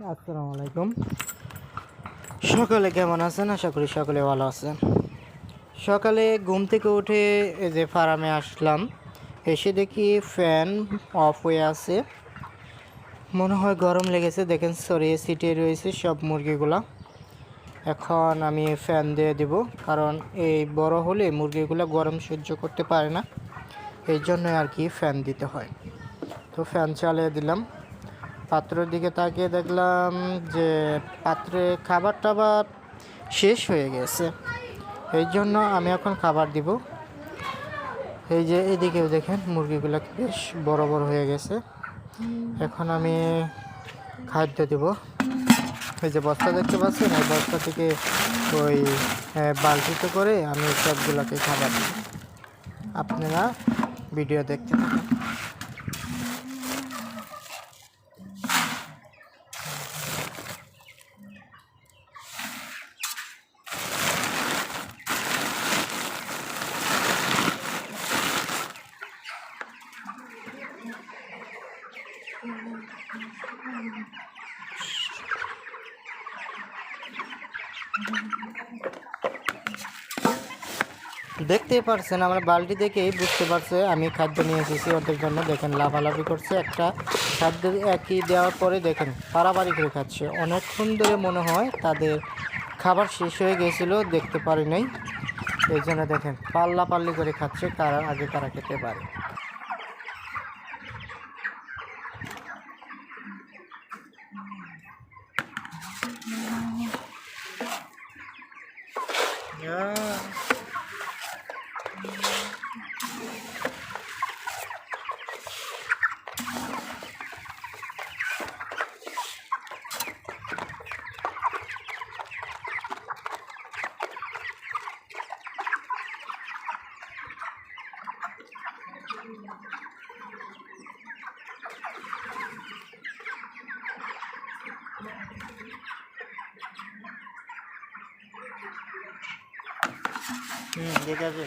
আসসালামু আলাইকুম। সকালে কেমন আছেন? আশা করি সকলে ভালো আছেন। সকালে ঘুম থেকে উঠে এই যে ফার্মে আসলাম, এসে দেখি ফ্যান অফ হয়ে আছে। মনে হয় গরম লেগেছে, দেখেন ছড়িয়ে ছিটিয়ে রয়েছে সব মুরগিগুলা। এখন আমি ফ্যান দিয়ে দিব, কারণ এই বড় হলে মুরগিগুলো গরম সহ্য করতে পারে না, এই জন্য আর কি ফ্যান দিতে হয়। তো ফ্যান চালিয়ে দিলাম। পাত্রের দিকে তাকিয়ে দেখলাম যে পাত্রে খাবার টাবার শেষ হয়ে গেছে, এই জন্য আমি এখন খাবার দিব। এই যে এদিকেও দেখেন মুরগিগুলো বেশ বড় বড় হয়ে গেছে। এখন আমি খাদ্য দিব। এই যে বস্তা দেখতে পাচ্ছেন, এই বস্তা থেকে ওই বালতিতে করে আমি সবগুলোকে খাবার দিব। আপনারা ভিডিও দেখতে থাকুন। দেখতেই পারছেন, আমরা বালতি দেখেই বুঝতে পারছে আমি খাদ্য নিয়ে এসেছি ওদের জন্য। দেখেন লাফালাফি করছে, একটা খাদ্য একই দেওয়ার পরে দেখেন পাড়াপাড়ি করে খাচ্ছে। অনেকক্ষণ ধরে মনে হয় তাদের খাবার শেষ হয়ে গেছিল, দেখতে পারি নাই, এই জন্য দেখেন পাল্লাপাল্লি করে খাচ্ছে, কারা আগে কারা খেতে পারে। ঠিক আছে।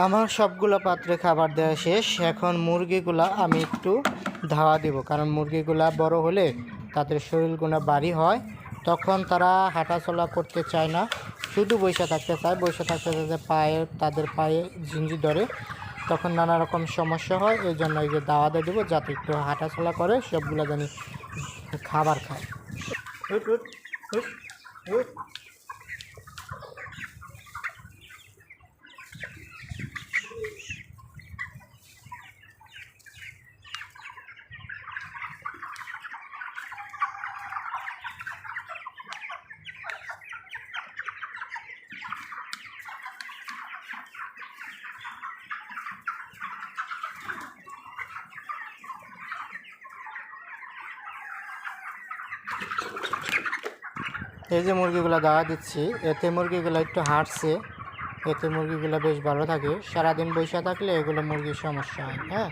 আমার সবগুলো পাত্রে খাবার দেওয়া শেষ। এখন মুরগিগুলা আমি একটু ধাওয়া দিব, কারণ মুরগিগুলা বড় হলে তাদের শরীরগুলো ভারী হয়, তখন তারা হাঁটাচলা করতে চায় না, শুধু বসে থাকতে চায়। বসে থাকতে থাকতে তাদের পায়ে ঝিঞ্জি ধরে, তখন নানা রকম সমস্যা হয়। এই জন্য এই যে দাওয়া দিয়ে দেবো, যাতে একটু হাঁটাচলা করে, সবগুলো জানি খাবার খায়। এই যে মুরগিগুলো দাওয়া দিচ্ছি, এতে মুরগিগুলো একটু হাঁটছে, এতে মুরগিগুলো বেশ ভালো থাকে। সারাদিন বসে থাকলে এগুলো মুরগির সমস্যা হয়। হ্যাঁ,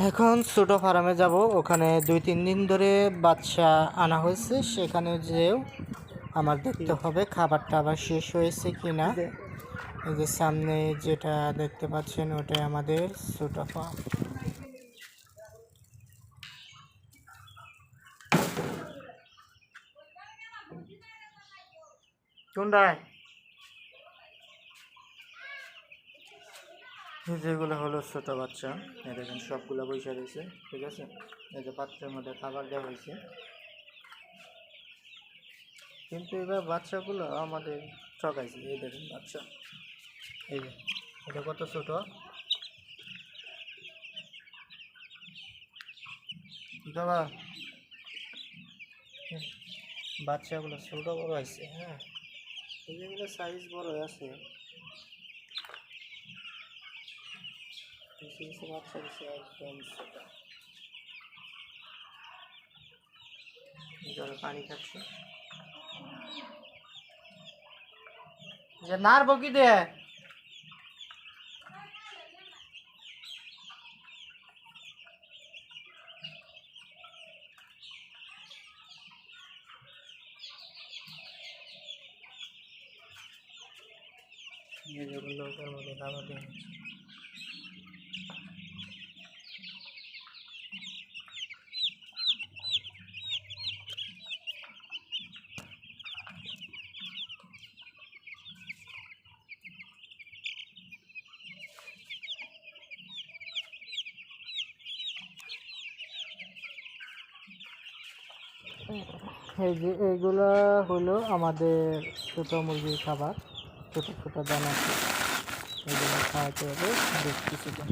এখন ছোটো ফার্মে যাব। ওখানে 2-3 দিন ধরে বাচ্চা আনা হয়েছে, সেখানে যেও আমার দেখতে হবে খাবারটা আবার শেষ হয়েছে কি না। এই যে সামনে যেটা দেখতে পাচ্ছেন, ওটাই আমাদের ছোটো ফার্ম। কোনটায়? এই যেগুলো হলো ছোট বাচ্চা, এই দেখেন সবগুলো বসে রয়েছে, ঠিক আছে। এই যে পাত্রের মধ্যে খাবার দেওয়া হয়েছে, কিন্তু এবার বাচ্চাগুলো আমাদের ঠকাইছে। এই দেখেন বাচ্চা, এই যে এটা কত ছোট, বাবা বাচ্চাগুলো ছোট বড় হয়েছে। হ্যাঁ, এগুলো সাইজ বড় আছে, কিছু কিছু বাচ্চা কিছু একদম ছোট। জলে পানি খাচ্ছে, যে নার বকি দে। যেগুলো ওটার মধ্যে খাবার দিয়ে নিচ্ছে। এই যে এইগুলা হলো আমাদের ছোট মুরগির খাবার, ছোট ছোট দানা, এগুলো খাওয়াতে হবে বেশ কিছুদিন।